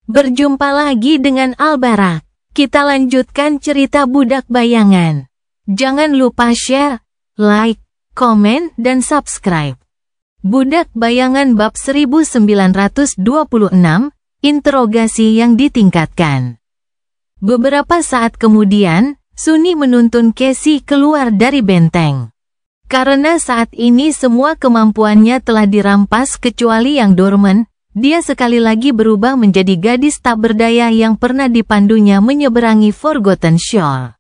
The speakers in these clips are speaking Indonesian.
Berjumpa lagi dengan Albarak. Kita lanjutkan cerita Budak Bayangan. Jangan lupa share, like, komen, dan subscribe. Budak Bayangan bab 1926, interogasi yang ditingkatkan. Beberapa saat kemudian, Sunny menuntun Casey keluar dari benteng. Karena saat ini semua kemampuannya telah dirampas kecuali yang dorman, dia sekali lagi berubah menjadi gadis tak berdaya yang pernah dipandunya menyeberangi Forgotten Shore.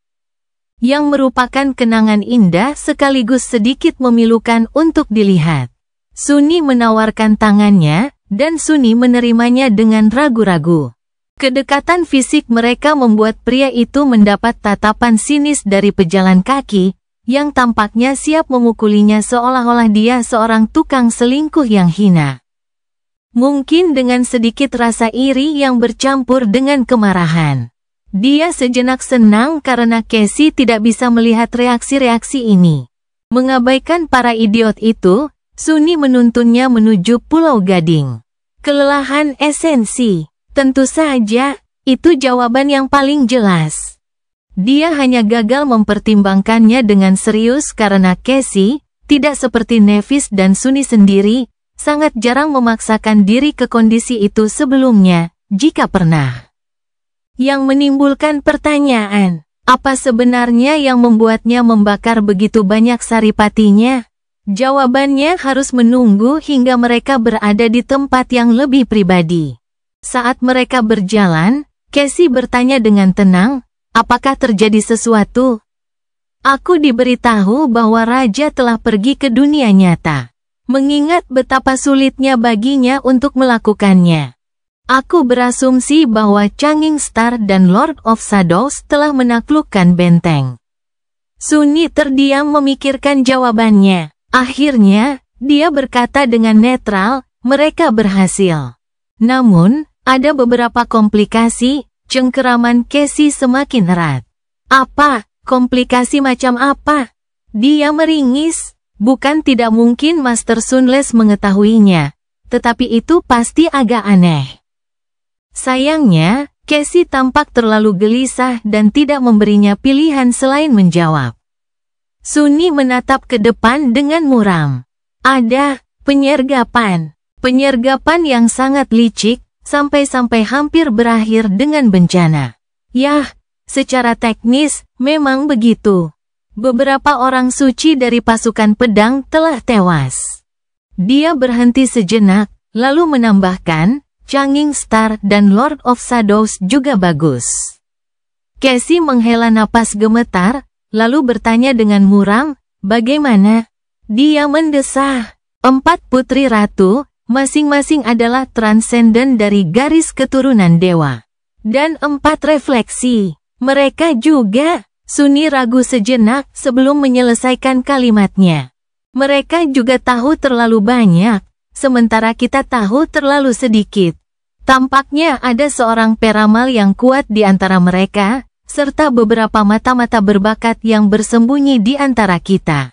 Yang merupakan kenangan indah sekaligus sedikit memilukan untuk dilihat. Sunny menawarkan tangannya, dan Sunny menerimanya dengan ragu-ragu. Kedekatan fisik mereka membuat pria itu mendapat tatapan sinis dari pejalan kaki, yang tampaknya siap memukulinya seolah-olah dia seorang tukang selingkuh yang hina. Mungkin dengan sedikit rasa iri yang bercampur dengan kemarahan. Dia sejenak senang karena Casey tidak bisa melihat reaksi-reaksi ini. Mengabaikan para idiot itu, Sunny menuntunnya menuju Pulau Gading. Kelelahan esensi. Tentu saja, itu jawaban yang paling jelas. Dia hanya gagal mempertimbangkannya dengan serius karena Casey, tidak seperti Nevis dan Sunny sendiri, sangat jarang memaksakan diri ke kondisi itu sebelumnya, jika pernah. Yang menimbulkan pertanyaan, apa sebenarnya yang membuatnya membakar begitu banyak saripatinya? Jawabannya harus menunggu hingga mereka berada di tempat yang lebih pribadi. Saat mereka berjalan, Casey bertanya dengan tenang, apakah terjadi sesuatu? Aku diberitahu bahwa Raja telah pergi ke dunia nyata. Mengingat betapa sulitnya baginya untuk melakukannya. Aku berasumsi bahwa Changing Star dan Lord of Shadows telah menaklukkan benteng. Sunny terdiam memikirkan jawabannya. Akhirnya, dia berkata dengan netral, mereka berhasil. Namun, ada beberapa komplikasi, cengkeraman Casey semakin erat. Apa? Komplikasi macam apa? Dia meringis. Bukan tidak mungkin Master Sunless mengetahuinya, tetapi itu pasti agak aneh. Sayangnya, Casey tampak terlalu gelisah dan tidak memberinya pilihan selain menjawab. Sunny menatap ke depan dengan muram. Ada penyergapan. Penyergapan yang sangat licik, sampai-sampai hampir berakhir dengan bencana. Yah, secara teknis, memang begitu. Beberapa orang suci dari pasukan pedang telah tewas. Dia berhenti sejenak, lalu menambahkan, Changing Star dan Lord of Shadows juga bagus. Casey menghela napas gemetar, lalu bertanya dengan muram, bagaimana? Dia mendesah. 4 putri ratu, masing-masing adalah transenden dari garis keturunan dewa. Dan 4 refleksi. Mereka juga. Sunny ragu sejenak sebelum menyelesaikan kalimatnya. Mereka juga tahu terlalu banyak, sementara kita tahu terlalu sedikit. Tampaknya ada seorang peramal yang kuat di antara mereka, serta beberapa mata-mata berbakat yang bersembunyi di antara kita.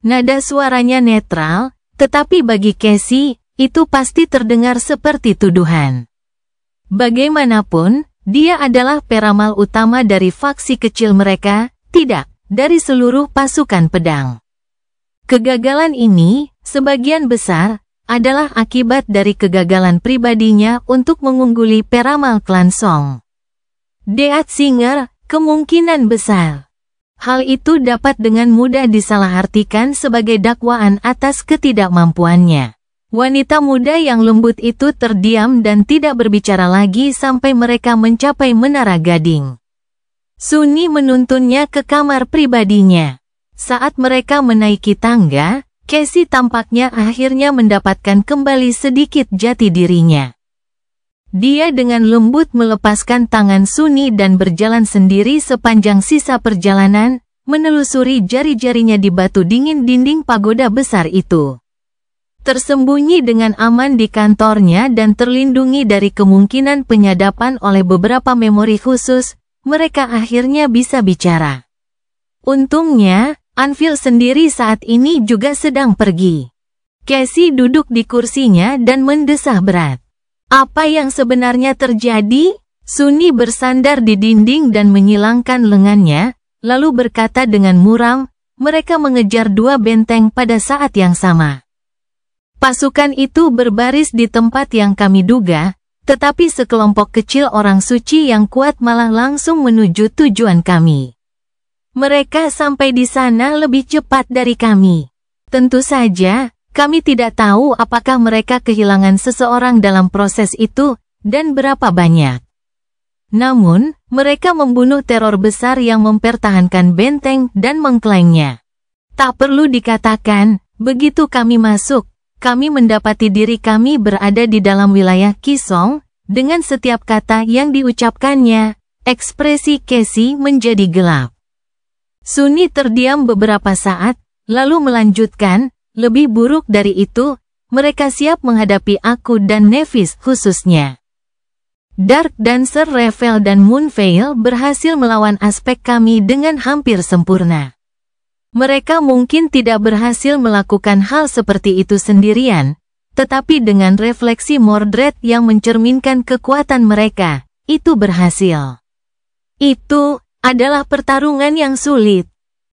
Nada suaranya netral, tetapi bagi Casey, itu pasti terdengar seperti tuduhan. Bagaimanapun, dia adalah peramal utama dari faksi kecil mereka, tidak, dari seluruh pasukan pedang. Kegagalan ini, sebagian besar, adalah akibat dari kegagalan pribadinya untuk mengungguli peramal klan Song. Death Singer, kemungkinan besar. Hal itu dapat dengan mudah disalahartikan sebagai dakwaan atas ketidakmampuannya. Wanita muda yang lembut itu terdiam dan tidak berbicara lagi sampai mereka mencapai Menara Gading. Sunny menuntunnya ke kamar pribadinya. Saat mereka menaiki tangga, Casey tampaknya akhirnya mendapatkan kembali sedikit jati dirinya. Dia dengan lembut melepaskan tangan Sunny dan berjalan sendiri sepanjang sisa perjalanan, menelusuri jari-jarinya di batu dingin dinding pagoda besar itu. Tersembunyi dengan aman di kantornya dan terlindungi dari kemungkinan penyadapan oleh beberapa memori khusus, mereka akhirnya bisa bicara. Untungnya, Anvil sendiri saat ini juga sedang pergi. Casey duduk di kursinya dan mendesah berat. Apa yang sebenarnya terjadi? Sunni bersandar di dinding dan menyilangkan lengannya, lalu berkata dengan muram, mereka mengejar dua benteng pada saat yang sama. Pasukan itu berbaris di tempat yang kami duga, tetapi sekelompok kecil orang suci yang kuat malah langsung menuju tujuan kami. Mereka sampai di sana lebih cepat dari kami. Tentu saja, kami tidak tahu apakah mereka kehilangan seseorang dalam proses itu, dan berapa banyak. Namun, mereka membunuh teror besar yang mempertahankan benteng dan mengklaimnya. Tak perlu dikatakan, begitu kami masuk, kami mendapati diri kami berada di dalam wilayah Kisong, dengan setiap kata yang diucapkannya, ekspresi Casey menjadi gelap. Sunni terdiam beberapa saat, lalu melanjutkan, lebih buruk dari itu, mereka siap menghadapi aku dan Nevis khususnya. Dark Dancer Revel dan Moonveil berhasil melawan aspek kami dengan hampir sempurna. Mereka mungkin tidak berhasil melakukan hal seperti itu sendirian, tetapi dengan refleksi Mordred yang mencerminkan kekuatan mereka, itu berhasil. Itu adalah pertarungan yang sulit.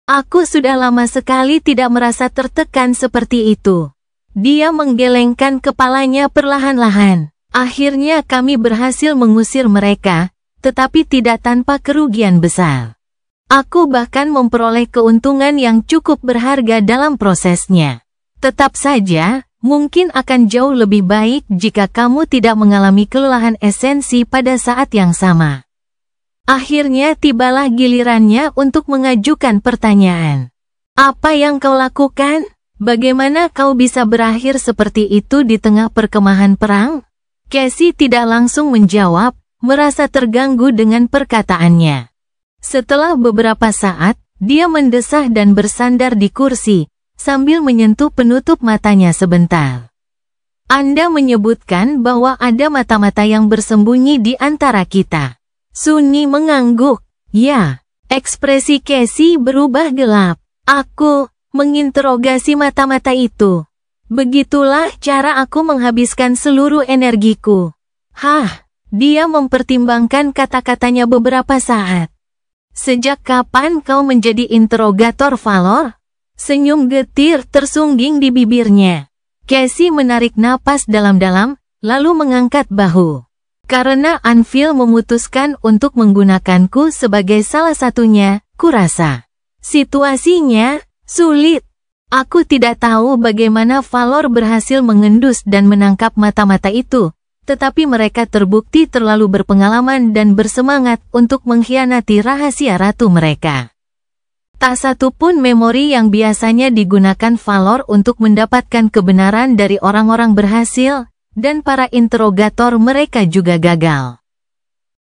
Aku sudah lama sekali tidak merasa tertekan seperti itu. Dia menggelengkan kepalanya perlahan-lahan. Akhirnya kami berhasil mengusir mereka, tetapi tidak tanpa kerugian besar. Aku bahkan memperoleh keuntungan yang cukup berharga dalam prosesnya. Tetap saja, mungkin akan jauh lebih baik jika kamu tidak mengalami kelelahan esensi pada saat yang sama. Akhirnya tibalah gilirannya untuk mengajukan pertanyaan. Apa yang kau lakukan? Bagaimana kau bisa berakhir seperti itu di tengah perkemahan perang? Casey tidak langsung menjawab, merasa terganggu dengan perkataannya. Setelah beberapa saat, dia mendesah dan bersandar di kursi, sambil menyentuh penutup matanya sebentar. Anda menyebutkan bahwa ada mata-mata yang bersembunyi di antara kita. Sunni mengangguk. Ya, ekspresi Casey berubah gelap. Aku menginterogasi mata-mata itu. Begitulah cara aku menghabiskan seluruh energiku. Dia mempertimbangkan kata-katanya beberapa saat. Sejak kapan kau menjadi interrogator Valor? Senyum getir tersungging di bibirnya. Casey menarik napas dalam-dalam, lalu mengangkat bahu. Karena Anvil memutuskan untuk menggunakanku sebagai salah satunya, kurasa situasinya sulit. Aku tidak tahu bagaimana Valor berhasil mengendus dan menangkap mata-mata itu, tetapi mereka terbukti terlalu berpengalaman dan bersemangat untuk mengkhianati rahasia ratu mereka. Tak satu pun memori yang biasanya digunakan Valor untuk mendapatkan kebenaran dari orang-orang berhasil, dan para interrogator mereka juga gagal.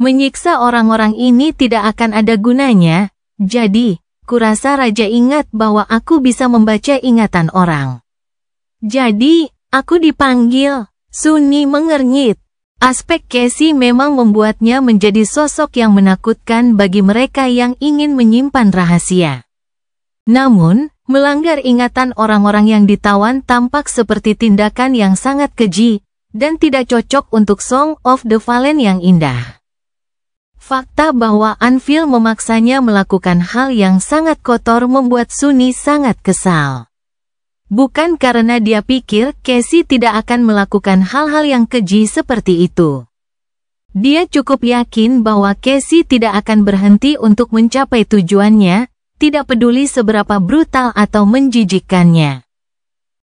Menyiksa orang-orang ini tidak akan ada gunanya, jadi kurasa Raja ingat bahwa aku bisa membaca ingatan orang. Jadi, aku dipanggil. Sunni mengernyit. Aspek Casey memang membuatnya menjadi sosok yang menakutkan bagi mereka yang ingin menyimpan rahasia. Namun, melanggar ingatan orang-orang yang ditawan tampak seperti tindakan yang sangat keji, dan tidak cocok untuk Song of the Fallen yang indah. Fakta bahwa Anvil memaksanya melakukan hal yang sangat kotor membuat Sunni sangat kesal. Bukan karena dia pikir Casey tidak akan melakukan hal-hal yang keji seperti itu. Dia cukup yakin bahwa Casey tidak akan berhenti untuk mencapai tujuannya, tidak peduli seberapa brutal atau menjijikkannya.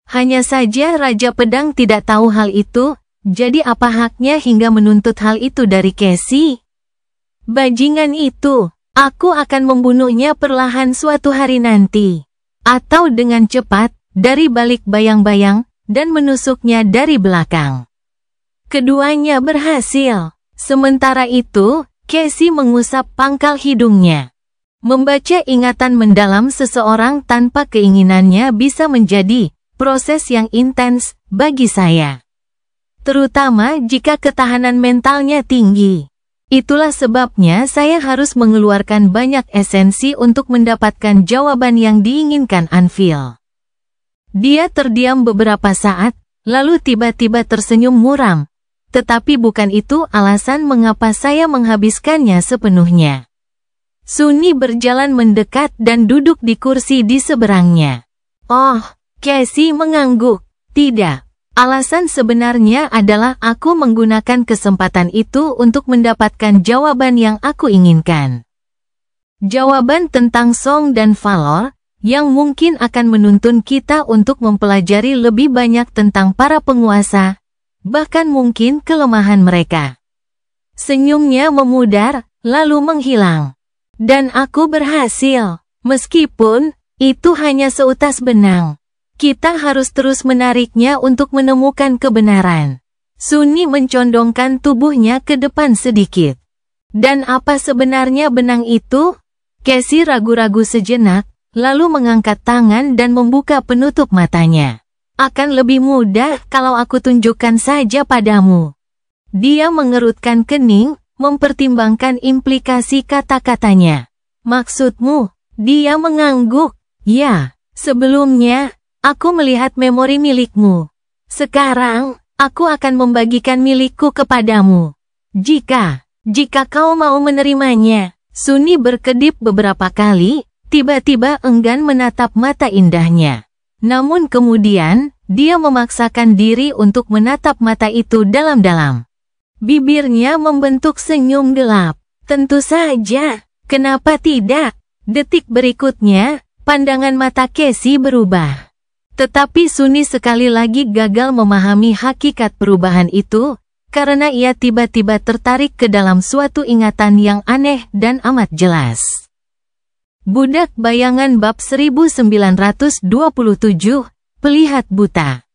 Hanya saja Raja Pedang tidak tahu hal itu, jadi apa haknya hingga menuntut hal itu dari Casey? Bajingan itu, aku akan membunuhnya perlahan suatu hari nanti. Atau dengan cepat, dari balik bayang-bayang, dan menusuknya dari belakang. Keduanya berhasil. Sementara itu, Casey mengusap pangkal hidungnya. Membaca ingatan mendalam seseorang tanpa keinginannya bisa menjadi proses yang intens bagi saya. Terutama jika ketahanan mentalnya tinggi. Itulah sebabnya saya harus mengeluarkan banyak esensi untuk mendapatkan jawaban yang diinginkan Anvil. Dia terdiam beberapa saat, lalu tiba-tiba tersenyum muram. tetapi bukan itu alasan mengapa saya menghabiskannya sepenuhnya. Sunny berjalan mendekat dan duduk di kursi di seberangnya. Oh, Casey mengangguk. Tidak. Alasan sebenarnya adalah aku menggunakan kesempatan itu untuk mendapatkan jawaban yang aku inginkan. Jawaban tentang Song dan Valor, yang mungkin akan menuntun kita untuk mempelajari lebih banyak tentang para penguasa, bahkan mungkin kelemahan mereka. Senyumnya memudar, lalu menghilang. Dan aku berhasil, meskipun itu hanya seutas benang. Kita harus terus menariknya untuk menemukan kebenaran. Sunny mencondongkan tubuhnya ke depan sedikit. Dan apa sebenarnya benang itu? Casey ragu-ragu sejenak, lalu mengangkat tangan dan membuka penutup matanya. Akan lebih mudah kalau aku tunjukkan saja padamu. Dia mengerutkan kening, mempertimbangkan implikasi kata-katanya. Maksudmu? Dia mengangguk. Ya, sebelumnya, aku melihat memori milikmu. Sekarang, aku akan membagikan milikku kepadamu. Jika kau mau menerimanya. Sunny berkedip beberapa kali, tiba-tiba enggan menatap mata indahnya. Namun kemudian, dia memaksakan diri untuk menatap mata itu dalam-dalam. Bibirnya membentuk senyum gelap. Tentu saja, kenapa tidak? Detik berikutnya, pandangan mata Casey berubah. Tetapi Sunny sekali lagi gagal memahami hakikat perubahan itu, karena ia tiba-tiba tertarik ke dalam suatu ingatan yang aneh dan amat jelas. Budak Bayangan bab 1927, Pelihat Buta.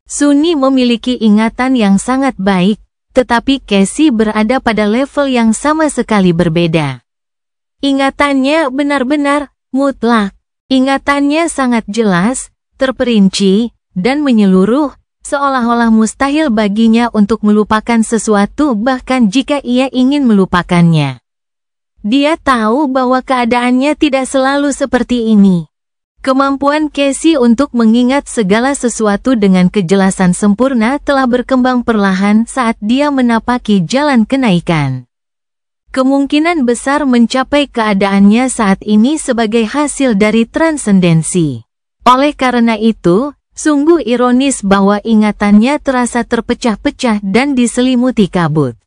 Sunny memiliki ingatan yang sangat baik, tetapi Casey berada pada level yang sama sekali berbeda. Ingatannya benar-benar mutlak. Ingatannya sangat jelas, terperinci, dan menyeluruh, seolah-olah mustahil baginya untuk melupakan sesuatu bahkan jika ia ingin melupakannya. Dia tahu bahwa keadaannya tidak selalu seperti ini. Kemampuan Casey untuk mengingat segala sesuatu dengan kejelasan sempurna telah berkembang perlahan saat dia menapaki jalan kenaikan. Kemungkinan besar mencapai keadaannya saat ini sebagai hasil dari transendensi. Oleh karena itu, sungguh ironis bahwa ingatannya terasa terpecah-pecah dan diselimuti kabut.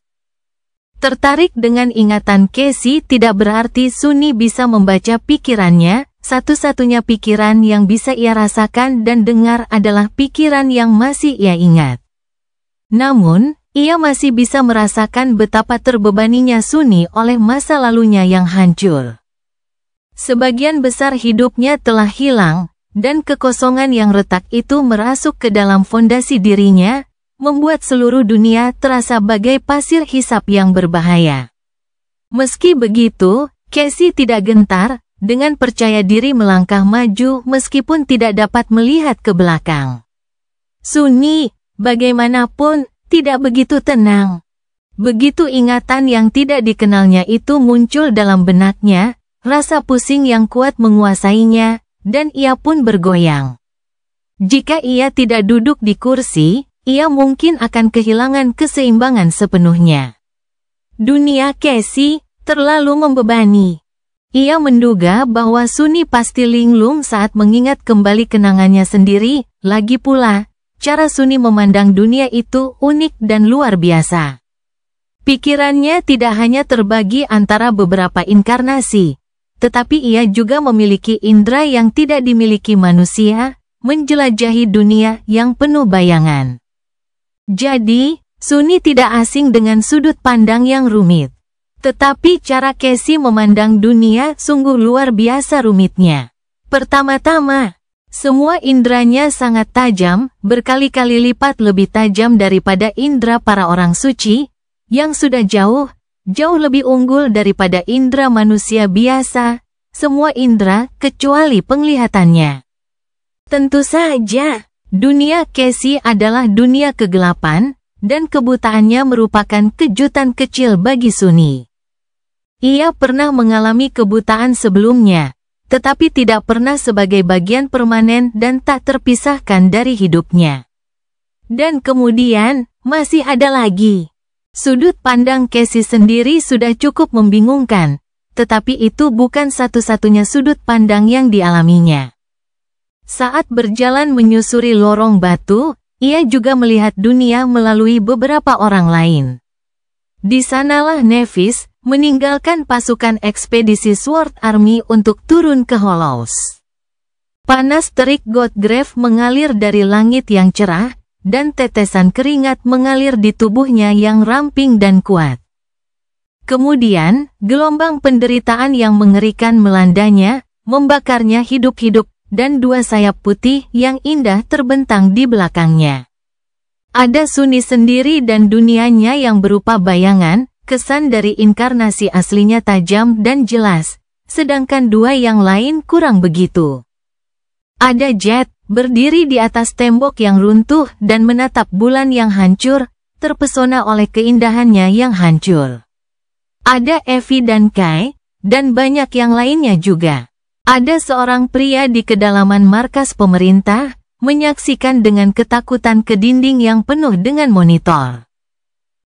Tertarik dengan ingatan Casey tidak berarti Sunny bisa membaca pikirannya, satu-satunya pikiran yang bisa ia rasakan dan dengar adalah pikiran yang masih ia ingat. Namun, ia masih bisa merasakan betapa terbebaninya Sunny oleh masa lalunya yang hancur. Sebagian besar hidupnya telah hilang, dan kekosongan yang retak itu merasuk ke dalam fondasi dirinya, membuat seluruh dunia terasa bagai pasir hisap yang berbahaya. Meski begitu, Casey tidak gentar, dengan percaya diri melangkah maju meskipun tidak dapat melihat ke belakang. Sunny, bagaimanapun, tidak begitu tenang. Begitu ingatan yang tidak dikenalnya itu muncul dalam benaknya, rasa pusing yang kuat menguasainya, dan ia pun bergoyang. Jika ia tidak duduk di kursi, ia mungkin akan kehilangan keseimbangan sepenuhnya. Dunia Casey terlalu membebani. Ia menduga bahwa Sunny pasti linglung saat mengingat kembali kenangannya sendiri, lagi pula, cara Sunny memandang dunia itu unik dan luar biasa. Pikirannya tidak hanya terbagi antara beberapa inkarnasi, tetapi ia juga memiliki indera yang tidak dimiliki manusia, menjelajahi dunia yang penuh bayangan. Jadi, Sunny tidak asing dengan sudut pandang yang rumit. Tetapi cara Casey memandang dunia sungguh luar biasa rumitnya. Pertama-tama, semua inderanya sangat tajam, berkali-kali lipat lebih tajam daripada indera para orang suci, yang sudah jauh lebih unggul daripada indera manusia biasa, semua indera kecuali penglihatannya. Tentu saja, dunia Casey adalah dunia kegelapan, dan kebutaannya merupakan kejutan kecil bagi Sunny. Ia pernah mengalami kebutaan sebelumnya, tetapi tidak pernah sebagai bagian permanen dan tak terpisahkan dari hidupnya. Dan kemudian, masih ada lagi. Sudut pandang Casey sendiri sudah cukup membingungkan, tetapi itu bukan satu-satunya sudut pandang yang dialaminya. Saat berjalan menyusuri lorong batu, ia juga melihat dunia melalui beberapa orang lain. Di sanalah Nevis meninggalkan pasukan ekspedisi Sword Army untuk turun ke Hollows. Panas terik Godgrave mengalir dari langit yang cerah, dan tetesan keringat mengalir di tubuhnya yang ramping dan kuat. Kemudian, gelombang penderitaan yang mengerikan melandanya, membakarnya hidup-hidup, dan dua sayap putih yang indah terbentang di belakangnya. Ada Sunni sendiri dan dunianya yang berupa bayangan, kesan dari inkarnasi aslinya tajam dan jelas, sedangkan dua yang lain kurang begitu. Ada Jet, berdiri di atas tembok yang runtuh dan menatap bulan yang hancur, terpesona oleh keindahannya yang hancur. Ada Evie dan Kai, dan banyak yang lainnya juga. Ada seorang pria di kedalaman markas pemerintah, menyaksikan dengan ketakutan ke dinding yang penuh dengan monitor.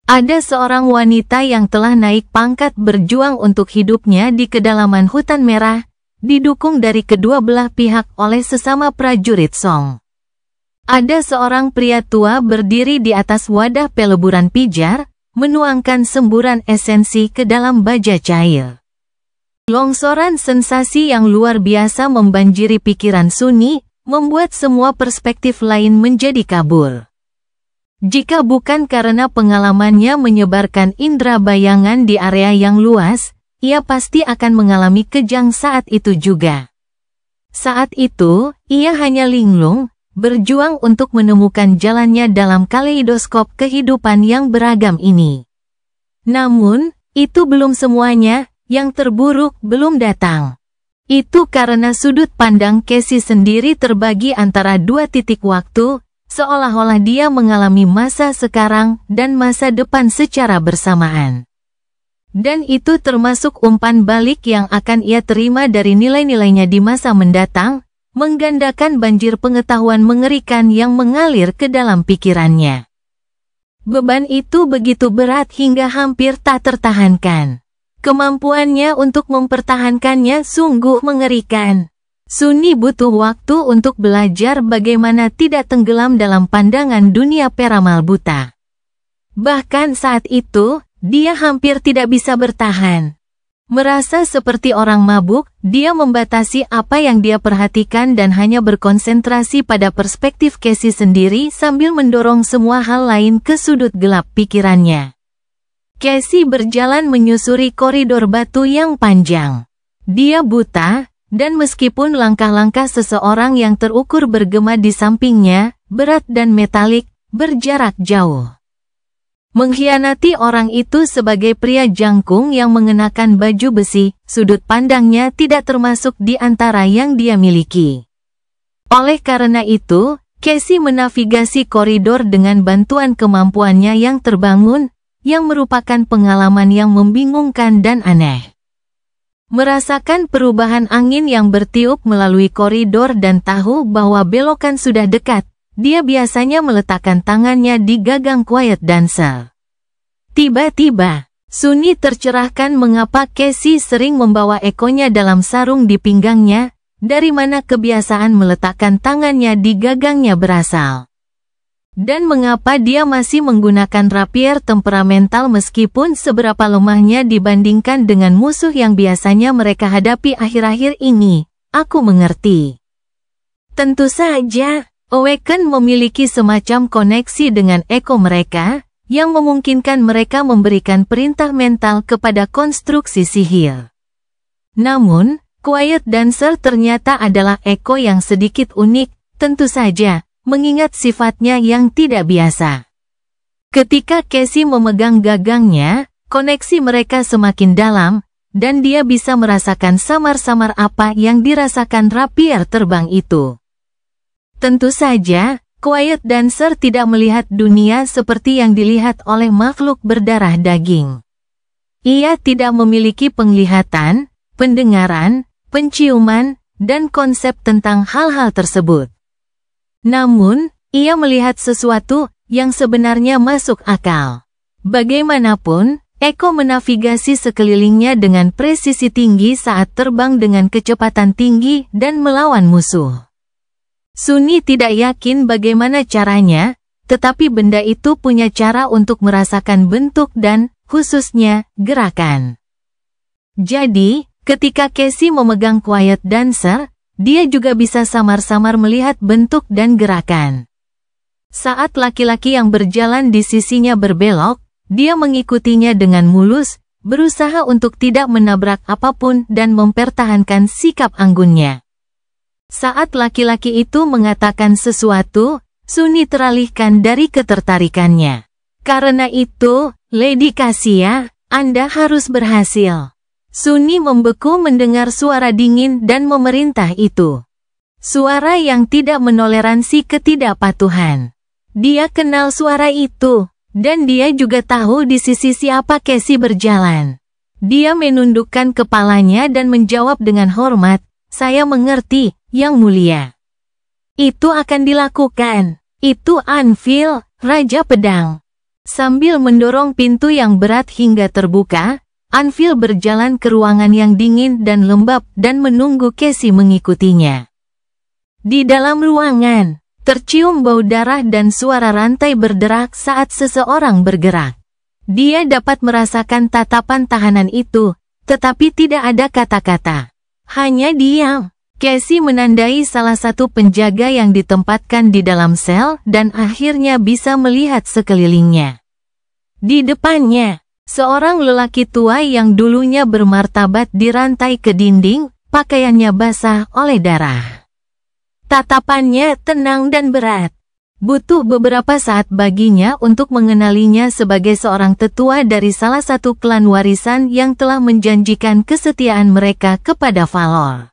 Ada seorang wanita yang telah naik pangkat berjuang untuk hidupnya di kedalaman hutan merah, didukung dari kedua belah pihak oleh sesama prajurit Song. Ada seorang pria tua berdiri di atas wadah peleburan pijar, menuangkan semburan esensi ke dalam baja cair. Longsoran sensasi yang luar biasa membanjiri pikiran Sunni, membuat semua perspektif lain menjadi kabur. Jika bukan karena pengalamannya menyebarkan indera bayangan di area yang luas, ia pasti akan mengalami kejang saat itu juga. Saat itu, ia hanya linglung, berjuang untuk menemukan jalannya dalam kaleidoskop kehidupan yang beragam ini. Namun, itu belum semuanya. Yang terburuk belum datang. Itu karena sudut pandang Casey sendiri terbagi antara dua titik waktu, seolah-olah dia mengalami masa sekarang dan masa depan secara bersamaan. Dan itu termasuk umpan balik yang akan ia terima dari nilai-nilainya di masa mendatang, menggandakan banjir pengetahuan mengerikan yang mengalir ke dalam pikirannya. Beban itu begitu berat hingga hampir tak tertahankan. Kemampuannya untuk mempertahankannya sungguh mengerikan. Sunni butuh waktu untuk belajar bagaimana tidak tenggelam dalam pandangan dunia peramal buta. Bahkan saat itu, dia hampir tidak bisa bertahan. Merasa seperti orang mabuk, dia membatasi apa yang dia perhatikan dan hanya berkonsentrasi pada perspektif Casey sendiri sambil mendorong semua hal lain ke sudut gelap pikirannya. Casey berjalan menyusuri koridor batu yang panjang. Dia buta, dan meskipun langkah-langkah seseorang yang terukur bergema di sampingnya, berat dan metalik, berjarak jauh. Mengkhianati orang itu sebagai pria jangkung yang mengenakan baju besi, sudut pandangnya tidak termasuk di antara yang dia miliki. Oleh karena itu, Casey menavigasi koridor dengan bantuan kemampuannya yang terbangun, yang merupakan pengalaman yang membingungkan dan aneh. Merasakan perubahan angin yang bertiup melalui koridor dan tahu bahwa belokan sudah dekat, dia biasanya meletakkan tangannya di gagang Quiet Dancer. Tiba-tiba, Sunni tercerahkan mengapa Casey sering membawa ekonya dalam sarung di pinggangnya, dari mana kebiasaan meletakkan tangannya di gagangnya berasal. Dan mengapa dia masih menggunakan rapier temperamental meskipun seberapa lemahnya dibandingkan dengan musuh yang biasanya mereka hadapi akhir-akhir ini, aku mengerti. Tentu saja, Awaken memiliki semacam koneksi dengan eko mereka, yang memungkinkan mereka memberikan perintah mental kepada konstruksi sihir. Namun, Quiet Dancer ternyata adalah eko yang sedikit unik, tentu saja, mengingat sifatnya yang tidak biasa. Ketika Casey memegang gagangnya, koneksi mereka semakin dalam, dan dia bisa merasakan samar-samar apa yang dirasakan rapier terbang itu. Tentu saja, Quiet Dancer tidak melihat dunia seperti yang dilihat oleh makhluk berdarah daging. Ia tidak memiliki penglihatan, pendengaran, penciuman, dan konsep tentang hal-hal tersebut. Namun, ia melihat sesuatu yang sebenarnya masuk akal. Bagaimanapun, Eko menavigasi sekelilingnya dengan presisi tinggi saat terbang dengan kecepatan tinggi dan melawan musuh. Sunni tidak yakin bagaimana caranya, tetapi benda itu punya cara untuk merasakan bentuk dan, khususnya, gerakan. Jadi, ketika Casey memegang Quiet Dancer, dia juga bisa samar-samar melihat bentuk dan gerakan. Saat laki-laki yang berjalan di sisinya berbelok, dia mengikutinya dengan mulus, berusaha untuk tidak menabrak apapun dan mempertahankan sikap anggunnya. Saat laki-laki itu mengatakan sesuatu, Sunni teralihkan dari ketertarikannya. Karena itu, Lady Cassia, Anda harus berhasil. Sunni membeku mendengar suara dingin dan memerintah itu. Suara yang tidak menoleransi ketidakpatuhan. Dia kenal suara itu. Dan dia juga tahu di sisi siapa Casey berjalan. Dia menundukkan kepalanya dan menjawab dengan hormat, "Saya mengerti, Yang Mulia." "Itu akan dilakukan. Itu Anvil, Raja Pedang." Sambil mendorong pintu yang berat hingga terbuka, Anvil berjalan ke ruangan yang dingin dan lembab dan menunggu Casey mengikutinya. Di dalam ruangan, tercium bau darah dan suara rantai berderak saat seseorang bergerak. Dia dapat merasakan tatapan tahanan itu, tetapi tidak ada kata-kata. Hanya diam. Casey menandai salah satu penjaga yang ditempatkan di dalam sel dan akhirnya bisa melihat sekelilingnya. Di depannya, seorang lelaki tua yang dulunya bermartabat dirantai ke dinding, pakaiannya basah oleh darah. Tatapannya tenang dan berat. Butuh beberapa saat baginya untuk mengenalinya sebagai seorang tetua dari salah satu klan warisan yang telah menjanjikan kesetiaan mereka kepada Valor.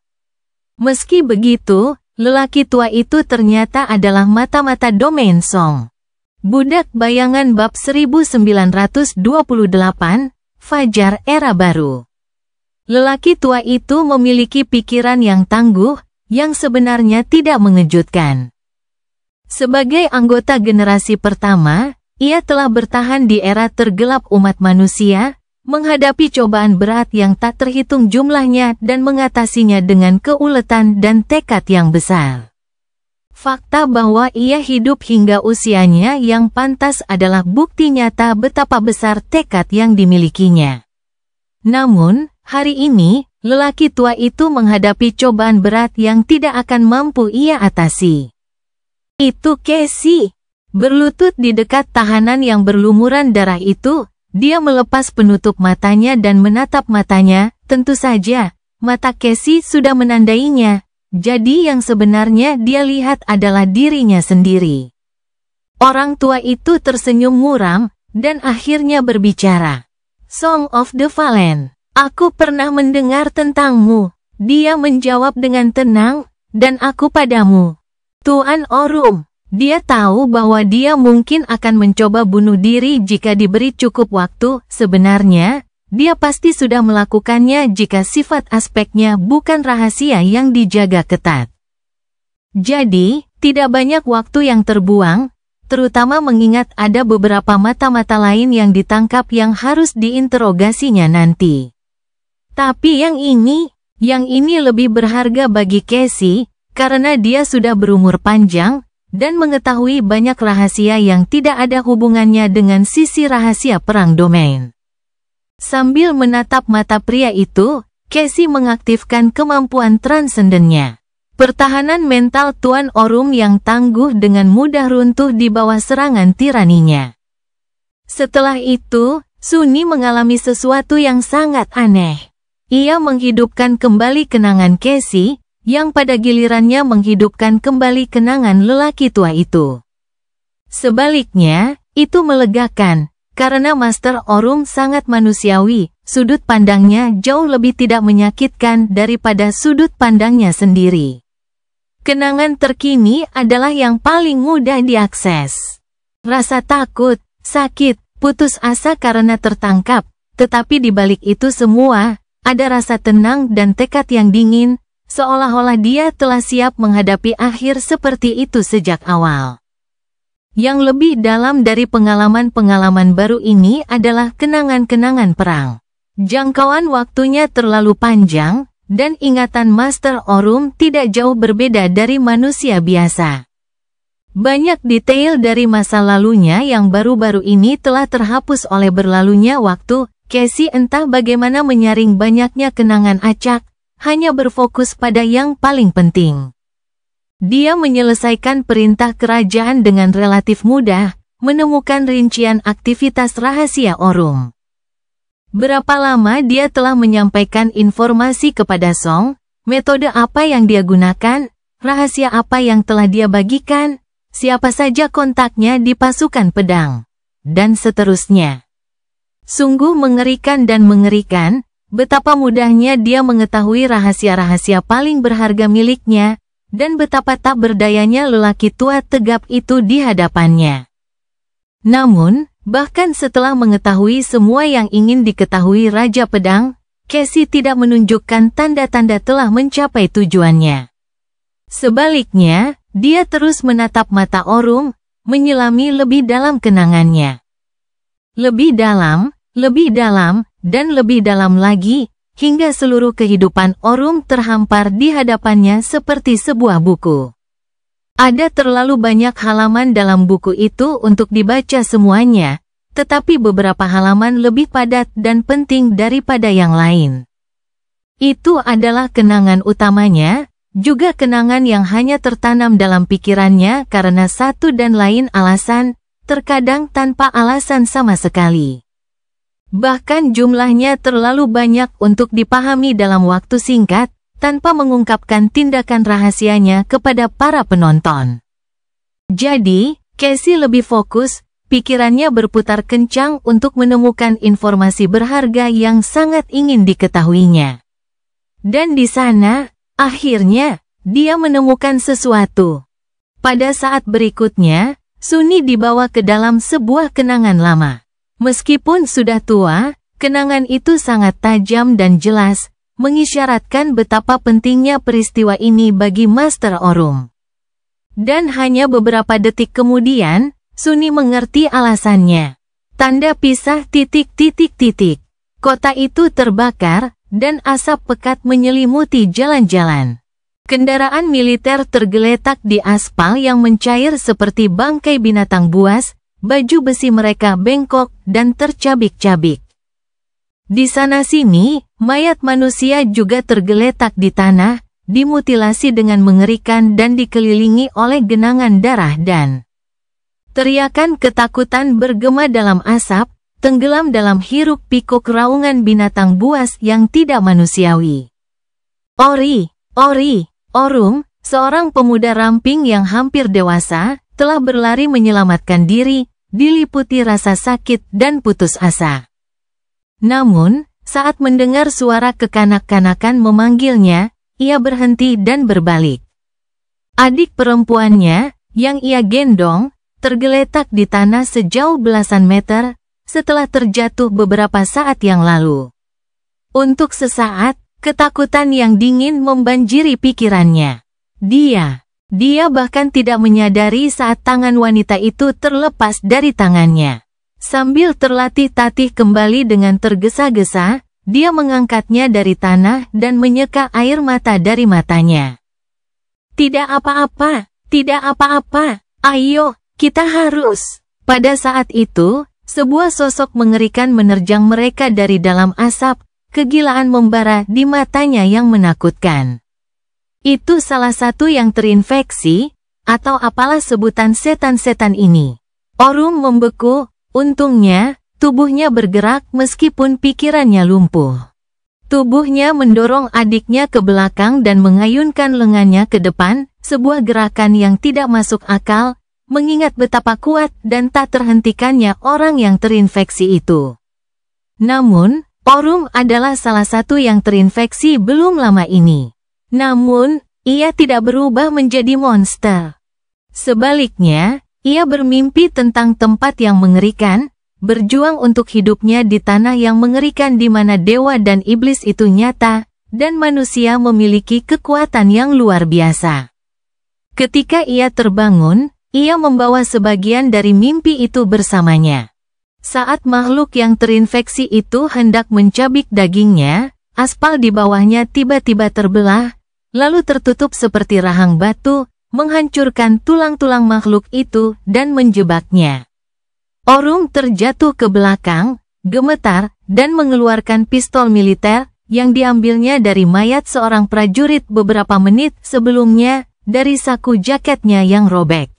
Meski begitu, lelaki tua itu ternyata adalah mata-mata Domain Song. Budak Bayangan bab 1928, Fajar Era Baru. Lelaki tua itu memiliki pikiran yang tangguh, yang sebenarnya tidak mengejutkan. Sebagai anggota generasi pertama, ia telah bertahan di era tergelap umat manusia, menghadapi cobaan berat yang tak terhitung jumlahnya dan mengatasinya dengan keuletan dan tekad yang besar. Fakta bahwa ia hidup hingga usianya yang pantas adalah bukti nyata betapa besar tekad yang dimilikinya. Namun, hari ini, lelaki tua itu menghadapi cobaan berat yang tidak akan mampu ia atasi. Itu Casey. Berlutut di dekat tahanan yang berlumuran darah itu, dia melepas penutup matanya dan menatap matanya. Tentu saja, mata Casey sudah menandainya. Jadi yang sebenarnya dia lihat adalah dirinya sendiri. Orang tua itu tersenyum muram, dan akhirnya berbicara. "Song of the Fallen. Aku pernah mendengar tentangmu." Dia menjawab dengan tenang, "Dan aku padamu, Tuan Orum." Dia tahu bahwa dia mungkin akan mencoba bunuh diri jika diberi cukup waktu. Sebenarnya, dia pasti sudah melakukannya jika sifat aspeknya bukan rahasia yang dijaga ketat. Jadi, tidak banyak waktu yang terbuang, terutama mengingat ada beberapa mata-mata lain yang ditangkap yang harus diinterogasinya nanti. Tapi yang ini lebih berharga bagi Casey, karena dia sudah berumur panjang, dan mengetahui banyak rahasia yang tidak ada hubungannya dengan sisi rahasia perang domain. Sambil menatap mata pria itu, Casey mengaktifkan kemampuan transendennya. Pertahanan mental Tuan Orum yang tangguh dengan mudah runtuh di bawah serangan tiraninya. Setelah itu, Sunni mengalami sesuatu yang sangat aneh. Ia menghidupkan kembali kenangan Casey, yang pada gilirannya menghidupkan kembali kenangan lelaki tua itu. Sebaliknya, itu melegakan, karena Master Orum sangat manusiawi, sudut pandangnya jauh lebih tidak menyakitkan daripada sudut pandangnya sendiri. Kenangan terkini adalah yang paling mudah diakses. Rasa takut, sakit, putus asa karena tertangkap, tetapi di balik itu semua, ada rasa tenang dan tekad yang dingin, seolah-olah dia telah siap menghadapi akhir seperti itu sejak awal. Yang lebih dalam dari pengalaman-pengalaman baru ini adalah kenangan-kenangan perang. Jangkauan waktunya terlalu panjang, dan ingatan Master Orum tidak jauh berbeda dari manusia biasa. Banyak detail dari masa lalunya yang baru-baru ini telah terhapus oleh berlalunya waktu. Casey entah bagaimana menyaring banyaknya kenangan acak, hanya berfokus pada yang paling penting. Dia menyelesaikan perintah kerajaan dengan relatif mudah, menemukan rincian aktivitas rahasia Orum. Berapa lama dia telah menyampaikan informasi kepada Song, metode apa yang dia gunakan, rahasia apa yang telah dia bagikan, siapa saja kontaknya di pasukan pedang, dan seterusnya. Sungguh mengerikan dan mengerikan, betapa mudahnya dia mengetahui rahasia-rahasia paling berharga miliknya, dan betapa tak berdayanya lelaki tua tegap itu di hadapannya. Namun, bahkan setelah mengetahui semua yang ingin diketahui Raja Pedang, Casey tidak menunjukkan tanda-tanda telah mencapai tujuannya. Sebaliknya, dia terus menatap mata Orum, menyelami lebih dalam kenangannya. Lebih dalam, dan lebih dalam lagi, hingga seluruh kehidupan Orum terhampar di hadapannya seperti sebuah buku. Ada terlalu banyak halaman dalam buku itu untuk dibaca semuanya, tetapi beberapa halaman lebih padat dan penting daripada yang lain. Itu adalah kenangan utamanya, juga kenangan yang hanya tertanam dalam pikirannya karena satu dan lain alasan, terkadang tanpa alasan sama sekali. Bahkan jumlahnya terlalu banyak untuk dipahami dalam waktu singkat, tanpa mengungkapkan tindakan rahasianya kepada para penonton. Jadi, Casey lebih fokus, pikirannya berputar kencang untuk menemukan informasi berharga yang sangat ingin diketahuinya. Dan di sana, akhirnya, dia menemukan sesuatu. Pada saat berikutnya, Sunny dibawa ke dalam sebuah kenangan lama. Meskipun sudah tua, kenangan itu sangat tajam dan jelas, mengisyaratkan betapa pentingnya peristiwa ini bagi Master Orum. Dan hanya beberapa detik kemudian, Sunny mengerti alasannya. Tanda pisah ... Kota itu terbakar, dan asap pekat menyelimuti jalan-jalan. Kendaraan militer tergeletak di aspal yang mencair seperti bangkai binatang buas, baju besi mereka bengkok dan tercabik-cabik. Di sana-sini, mayat manusia juga tergeletak di tanah, dimutilasi dengan mengerikan dan dikelilingi oleh genangan darah dan teriakan ketakutan bergema dalam asap, tenggelam dalam hiruk-pikuk raungan binatang buas yang tidak manusiawi. Orum, seorang pemuda ramping yang hampir dewasa, telah berlari menyelamatkan diri, diliputi rasa sakit dan putus asa. Namun, saat mendengar suara kekanak-kanakan memanggilnya, ia berhenti dan berbalik. Adik perempuannya, yang ia gendong, tergeletak di tanah sejauh belasan meter, setelah terjatuh beberapa saat yang lalu. Untuk sesaat, ketakutan yang dingin membanjiri pikirannya. Dia bahkan tidak menyadari saat tangan wanita itu terlepas dari tangannya. Sambil terlatih-tatih kembali dengan tergesa-gesa, dia mengangkatnya dari tanah dan menyeka air mata dari matanya. Tidak apa-apa, ayo, kita harus. Pada saat itu, sebuah sosok mengerikan menerjang mereka dari dalam asap, kegilaan membara di matanya yang menakutkan. Itu salah satu yang terinfeksi, atau apalah sebutan setan-setan ini. Orum membeku, untungnya, tubuhnya bergerak meskipun pikirannya lumpuh. Tubuhnya mendorong adiknya ke belakang dan mengayunkan lengannya ke depan, sebuah gerakan yang tidak masuk akal, mengingat betapa kuat dan tak terhentikannya orang yang terinfeksi itu. Namun, Orum adalah salah satu yang terinfeksi belum lama ini. Namun, ia tidak berubah menjadi monster. Sebaliknya, ia bermimpi tentang tempat yang mengerikan, berjuang untuk hidupnya di tanah yang mengerikan di mana dewa dan iblis itu nyata, dan manusia memiliki kekuatan yang luar biasa. Ketika ia terbangun, ia membawa sebagian dari mimpi itu bersamanya. Saat makhluk yang terinfeksi itu hendak mencabik dagingnya, aspal di bawahnya tiba-tiba terbelah, lalu tertutup seperti rahang batu, menghancurkan tulang-tulang makhluk itu dan menjebaknya. Orung terjatuh ke belakang, gemetar, dan mengeluarkan pistol militer yang diambilnya dari mayat seorang prajurit beberapa menit sebelumnya dari saku jaketnya yang robek.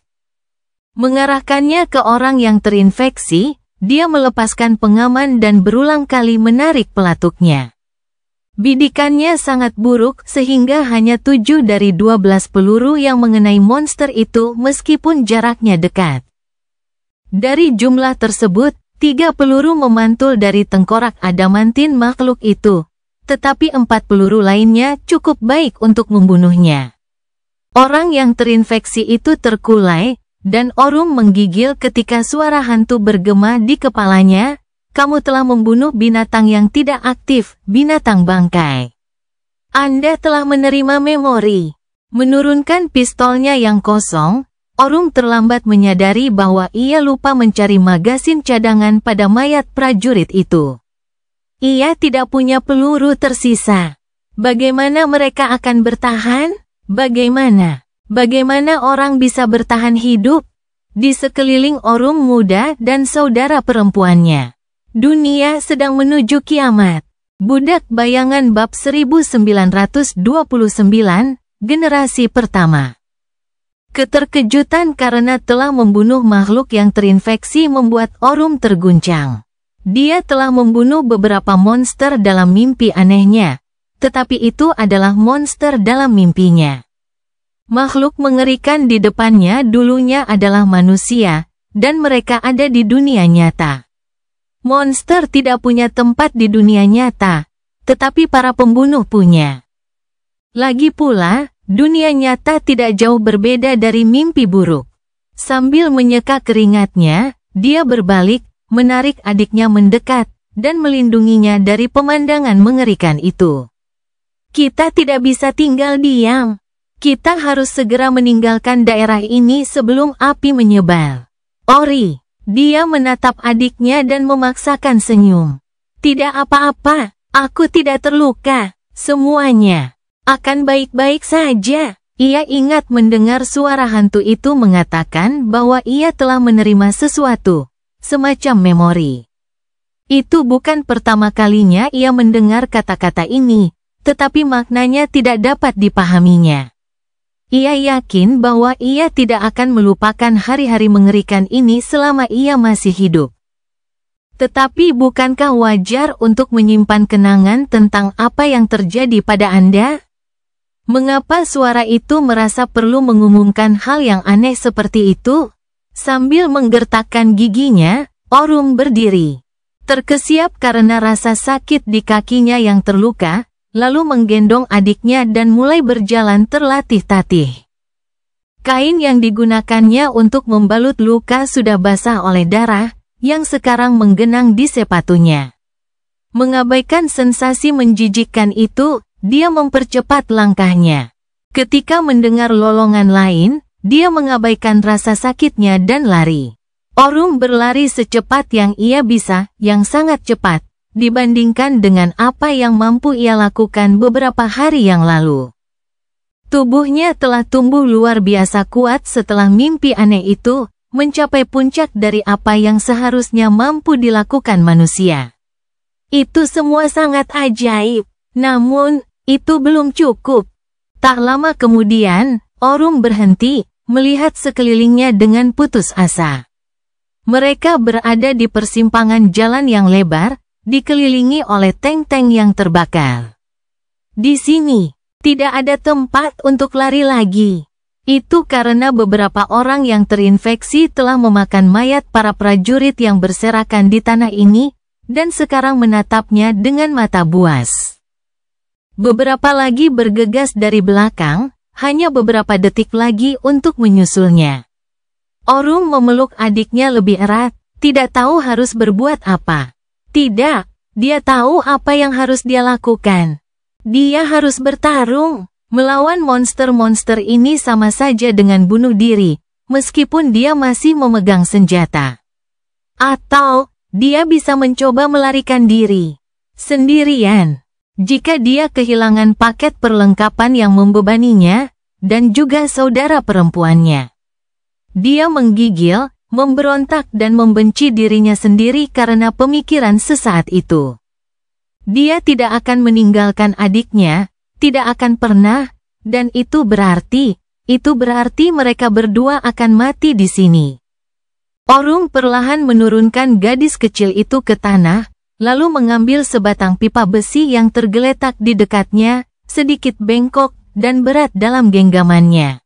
Mengarahkannya ke orang yang terinfeksi, dia melepaskan pengaman dan berulang kali menarik pelatuknya. Bidikannya sangat buruk sehingga hanya 7 dari 12 peluru yang mengenai monster itu meskipun jaraknya dekat. Dari jumlah tersebut, 3 peluru memantul dari tengkorak adamantin makhluk itu, tetapi 4 peluru lainnya cukup baik untuk membunuhnya. Orang yang terinfeksi itu terkulai, dan Orung menggigil ketika suara hantu bergema di kepalanya, "Kamu telah membunuh binatang yang tidak aktif, binatang bangkai. Anda telah menerima memori." Menurunkan pistolnya yang kosong, Orung terlambat menyadari bahwa ia lupa mencari magasin cadangan pada mayat prajurit itu. Ia tidak punya peluru tersisa. Bagaimana mereka akan bertahan? Bagaimana orang bisa bertahan hidup? Di sekeliling Orung muda dan saudara perempuannya. Dunia sedang menuju kiamat. Budak Bayangan bab 1929, generasi pertama. Keterkejutan karena telah membunuh makhluk yang terinfeksi membuat Orung terguncang. Dia telah membunuh beberapa monster dalam mimpi anehnya, tetapi itu adalah monster dalam mimpinya. Makhluk mengerikan di depannya dulunya adalah manusia, dan mereka ada di dunia nyata. Monster tidak punya tempat di dunia nyata, tetapi para pembunuh punya. Lagi pula, dunia nyata tidak jauh berbeda dari mimpi buruk. Sambil menyeka keringatnya, dia berbalik, menarik adiknya mendekat, dan melindunginya dari pemandangan mengerikan itu. Kita tidak bisa tinggal diam. Kita harus segera meninggalkan daerah ini sebelum api menyebar. Ori, dia menatap adiknya dan memaksakan senyum. Tidak apa-apa, aku tidak terluka, semuanya akan baik-baik saja. Ia ingat mendengar suara hantu itu mengatakan bahwa ia telah menerima sesuatu, semacam memori. Itu bukan pertama kalinya ia mendengar kata-kata ini, tetapi maknanya tidak dapat dipahaminya. Ia yakin bahwa ia tidak akan melupakan hari-hari mengerikan ini selama ia masih hidup. Tetapi bukankah wajar untuk menyimpan kenangan tentang apa yang terjadi pada Anda? Mengapa suara itu merasa perlu mengumumkan hal yang aneh seperti itu? Sambil menggertakkan giginya, Orung berdiri. Terkesiap karena rasa sakit di kakinya yang terluka, lalu menggendong adiknya dan mulai berjalan terlatih-tatih. Kain yang digunakannya untuk membalut luka sudah basah oleh darah, yang sekarang menggenang di sepatunya. Mengabaikan sensasi menjijikkan itu, dia mempercepat langkahnya. Ketika mendengar lolongan lain, dia mengabaikan rasa sakitnya dan lari. Orung berlari secepat yang ia bisa, yang sangat cepat, dibandingkan dengan apa yang mampu ia lakukan beberapa hari yang lalu. Tubuhnya telah tumbuh luar biasa kuat setelah mimpi aneh itu, mencapai puncak dari apa yang seharusnya mampu dilakukan manusia. Itu semua sangat ajaib, namun, itu belum cukup. Tak lama kemudian, Orung berhenti, melihat sekelilingnya dengan putus asa. Mereka berada di persimpangan jalan yang lebar, dikelilingi oleh tank-tank yang terbakar. Di sini, tidak ada tempat untuk lari lagi. Itu karena beberapa orang yang terinfeksi telah memakan mayat para prajurit yang berserakan di tanah ini, dan sekarang menatapnya dengan mata buas. Beberapa lagi bergegas dari belakang, hanya beberapa detik lagi untuk menyusulnya. Orung memeluk adiknya lebih erat, tidak tahu harus berbuat apa. Tidak, dia tahu apa yang harus dia lakukan. Dia harus bertarung. Melawan monster-monster ini sama saja dengan bunuh diri, meskipun dia masih memegang senjata. Atau, dia bisa mencoba melarikan diri sendirian. Jika dia kehilangan paket perlengkapan yang membebaninya, dan juga saudara perempuannya. Dia menggigil, memberontak dan membenci dirinya sendiri karena pemikiran sesaat itu. Dia tidak akan meninggalkan adiknya, tidak akan pernah, dan itu berarti mereka berdua akan mati di sini. Orung perlahan menurunkan gadis kecil itu ke tanah, lalu mengambil sebatang pipa besi yang tergeletak di dekatnya, sedikit bengkok dan berat dalam genggamannya.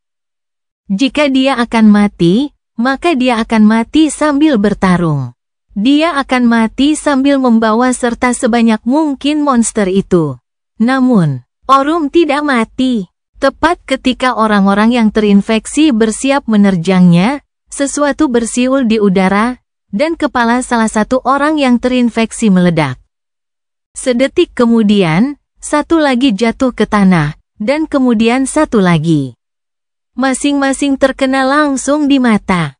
Jika dia akan mati, maka dia akan mati sambil bertarung. Dia akan mati sambil membawa serta sebanyak mungkin monster itu. Namun, Orung tidak mati. Tepat ketika orang-orang yang terinfeksi bersiap menerjangnya, sesuatu bersiul di udara, dan kepala salah satu orang yang terinfeksi meledak. Sedetik kemudian, satu lagi jatuh ke tanah, dan kemudian satu lagi. Masing-masing terkena langsung di mata.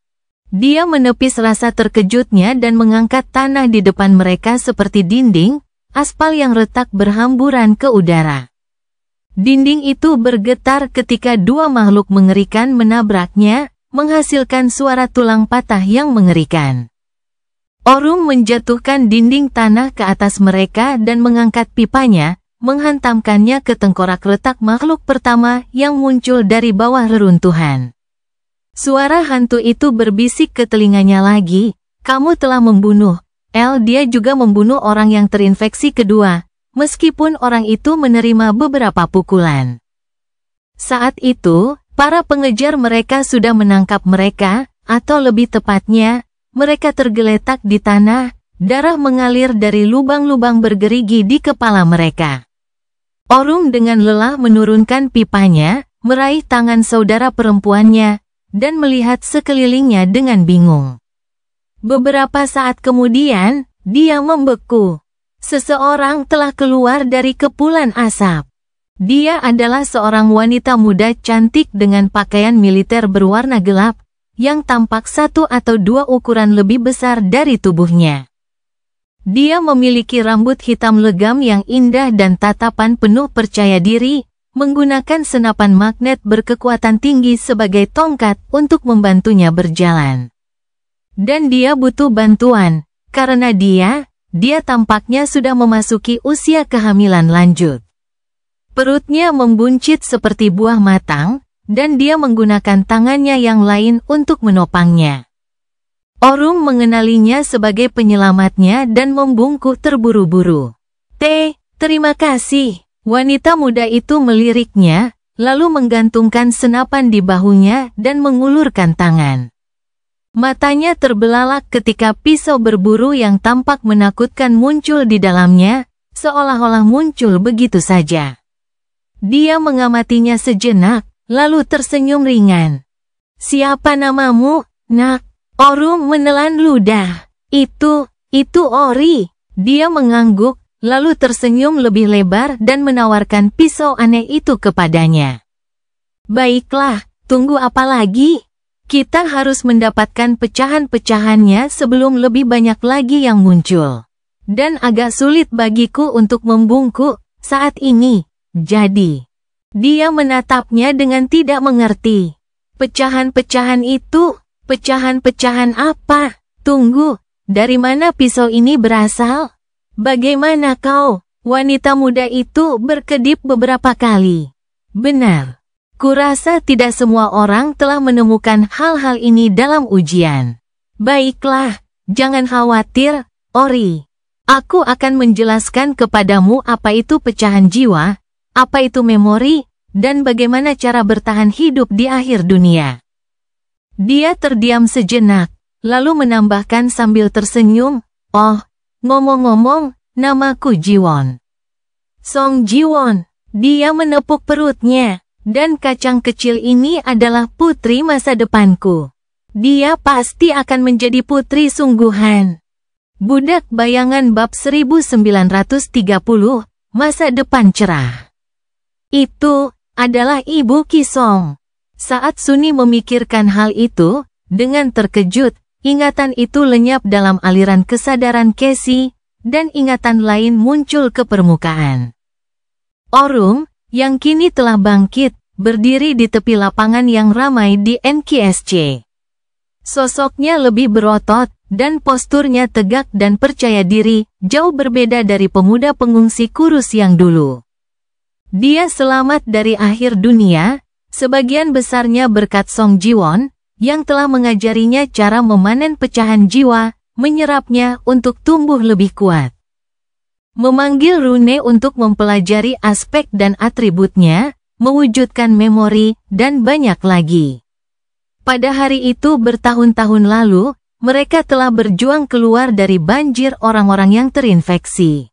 Dia menepis rasa terkejutnya dan mengangkat tanah di depan mereka seperti dinding, aspal yang retak berhamburan ke udara. Dinding itu bergetar ketika dua makhluk mengerikan menabraknya, menghasilkan suara tulang patah yang mengerikan. Orung menjatuhkan dinding tanah ke atas mereka dan mengangkat pipanya, menghantamkannya ke tengkorak retak makhluk pertama yang muncul dari bawah reruntuhan. Suara hantu itu berbisik ke telinganya lagi, "Kamu telah membunuh dia juga membunuh orang yang terinfeksi kedua, meskipun orang itu menerima beberapa pukulan." Saat itu, para pengejar mereka sudah menangkap mereka, atau lebih tepatnya, mereka tergeletak di tanah, darah mengalir dari lubang-lubang bergerigi di kepala mereka. Orung dengan lelah menurunkan pipanya, meraih tangan saudara perempuannya, dan melihat sekelilingnya dengan bingung. Beberapa saat kemudian, dia membeku. Seseorang telah keluar dari kepulan asap. Dia adalah seorang wanita muda cantik dengan pakaian militer berwarna gelap, yang tampak satu atau dua ukuran lebih besar dari tubuhnya. Dia memiliki rambut hitam legam yang indah dan tatapan penuh percaya diri, menggunakan senapan magnet berkekuatan tinggi sebagai tongkat untuk membantunya berjalan. Dan dia butuh bantuan, karena dia tampaknya sudah memasuki usia kehamilan lanjut. Perutnya membuncit seperti buah matang, dan dia menggunakan tangannya yang lain untuk menopangnya. Orung mengenalinya sebagai penyelamatnya dan membungkuk terburu-buru. Terima kasih." Wanita muda itu meliriknya, lalu menggantungkan senapan di bahunya dan mengulurkan tangan. Matanya terbelalak ketika pisau berburu yang tampak menakutkan muncul di dalamnya, seolah-olah muncul begitu saja. Dia mengamatinya sejenak, lalu tersenyum ringan. "Siapa namamu, nak?" Orung menelan ludah. Itu Ori." Dia mengangguk, lalu tersenyum lebih lebar dan menawarkan pisau aneh itu kepadanya. "Baiklah, tunggu apa lagi? Kita harus mendapatkan pecahan-pecahannya sebelum lebih banyak lagi yang muncul. Dan agak sulit bagiku untuk membungkuk saat ini, jadi." Dia menatapnya dengan tidak mengerti. "Pecahan-pecahan itu? Pecahan-pecahan apa? Tunggu, dari mana pisau ini berasal? Bagaimana kau?" Wanita muda itu berkedip beberapa kali. "Benar. Kurasa tidak semua orang telah menemukan hal-hal ini dalam ujian. Baiklah, jangan khawatir, Ori. Aku akan menjelaskan kepadamu apa itu pecahan jiwa, apa itu memori, dan bagaimana cara bertahan hidup di akhir dunia." Dia terdiam sejenak, lalu menambahkan sambil tersenyum, "Oh, ngomong-ngomong, namaku Jiwon." "Song Jiwon." Dia menepuk perutnya, "Dan kacang kecil ini adalah putri masa depanku. Dia pasti akan menjadi putri sungguhan." Budak Bayangan bab 1930, Masa Depan Cerah. Itu adalah Ibu Kisong. Saat Sunni memikirkan hal itu, dengan terkejut, ingatan itu lenyap dalam aliran kesadaran Casey, dan ingatan lain muncul ke permukaan. Orung, yang kini telah bangkit, berdiri di tepi lapangan yang ramai di NKSC. Sosoknya lebih berotot, dan posturnya tegak dan percaya diri, jauh berbeda dari pemuda pengungsi kurus yang dulu. Dia selamat dari akhir dunia, sebagian besarnya berkat Song Ji-won, yang telah mengajarinya cara memanen pecahan jiwa, menyerapnya untuk tumbuh lebih kuat. Memanggil rune untuk mempelajari aspek dan atributnya, mewujudkan memori, dan banyak lagi. Pada hari itu bertahun-tahun lalu, mereka telah berjuang keluar dari banjir orang-orang yang terinfeksi.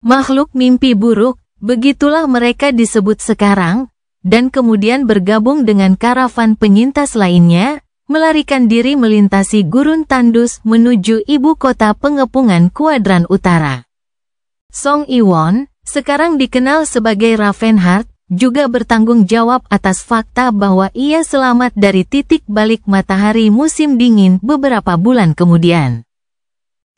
Makhluk mimpi buruk, begitulah mereka disebut sekarang, dan kemudian bergabung dengan karavan penyintas lainnya, melarikan diri melintasi gurun tandus menuju ibu kota pengepungan kuadran utara. Song Iwon, sekarang dikenal sebagai Ravenheart, juga bertanggung jawab atas fakta bahwa ia selamat dari titik balik matahari musim dingin beberapa bulan kemudian.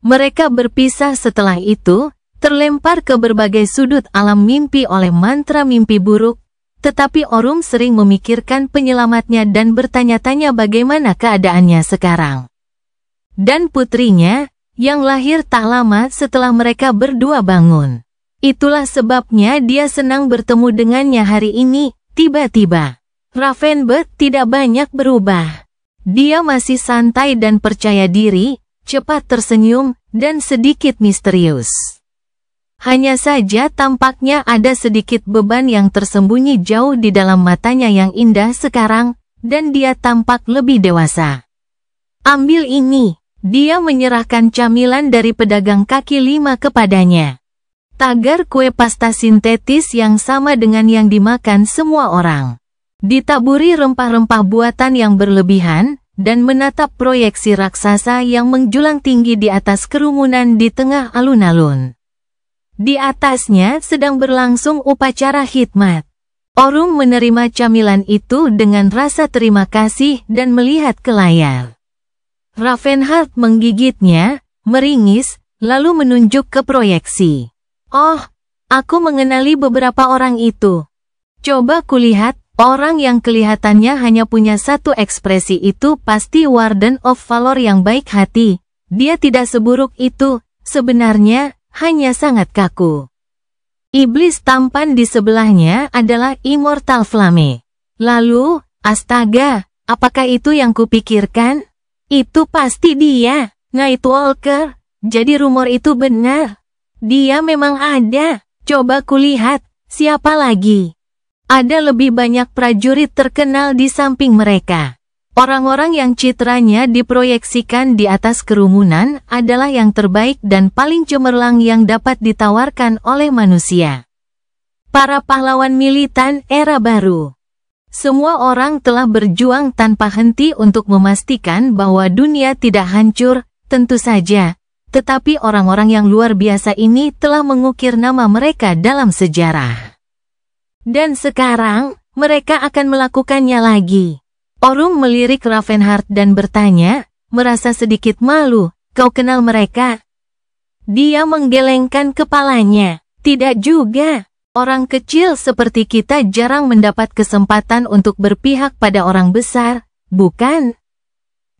Mereka berpisah setelah itu, terlempar ke berbagai sudut alam mimpi oleh mantra mimpi buruk, tetapi Orung sering memikirkan penyelamatnya dan bertanya-tanya bagaimana keadaannya sekarang. Dan putrinya, yang lahir tak lama setelah mereka berdua bangun. Itulah sebabnya dia senang bertemu dengannya hari ini. Tiba-tiba, Ravenbird tidak banyak berubah. Dia masih santai dan percaya diri, cepat tersenyum, dan sedikit misterius. Hanya saja tampaknya ada sedikit beban yang tersembunyi jauh di dalam matanya yang indah sekarang, dan dia tampak lebih dewasa. Ambil ini, dia menyerahkan camilan dari pedagang kaki lima kepadanya. Tagar kue pasta sintetis yang sama dengan yang dimakan semua orang. Ditaburi rempah-rempah buatan yang berlebihan, dan menatap proyeksi raksasa yang menjulang tinggi di atas kerumunan di tengah alun-alun. Di atasnya sedang berlangsung upacara khidmat. Orung menerima camilan itu dengan rasa terima kasih dan melihat ke layar. Ravenheart menggigitnya, meringis, lalu menunjuk ke proyeksi. Oh, aku mengenali beberapa orang itu. Coba kulihat, orang yang kelihatannya hanya punya satu ekspresi itu pasti Warden of Valor yang baik hati. Dia tidak seburuk itu, sebenarnya, hanya sangat kaku. Iblis tampan di sebelahnya adalah Immortal Flame. Lalu, astaga, apakah itu yang kupikirkan? Itu pasti dia, Nightwalker. Jadi rumor itu benar. Dia memang ada. Coba kulihat, siapa lagi? Ada lebih banyak prajurit terkenal di samping mereka. Orang-orang yang citranya diproyeksikan di atas kerumunan adalah yang terbaik dan paling cemerlang yang dapat ditawarkan oleh manusia. Para pahlawan militan era baru. Semua orang telah berjuang tanpa henti untuk memastikan bahwa dunia tidak hancur, tentu saja. Tetapi orang-orang yang luar biasa ini telah mengukir nama mereka dalam sejarah. Dan sekarang, mereka akan melakukannya lagi. Orung melirik Ravenheart dan bertanya, merasa sedikit malu, kau kenal mereka? Dia menggelengkan kepalanya. Tidak juga. Orang kecil seperti kita jarang mendapat kesempatan untuk berpihak pada orang besar, bukan?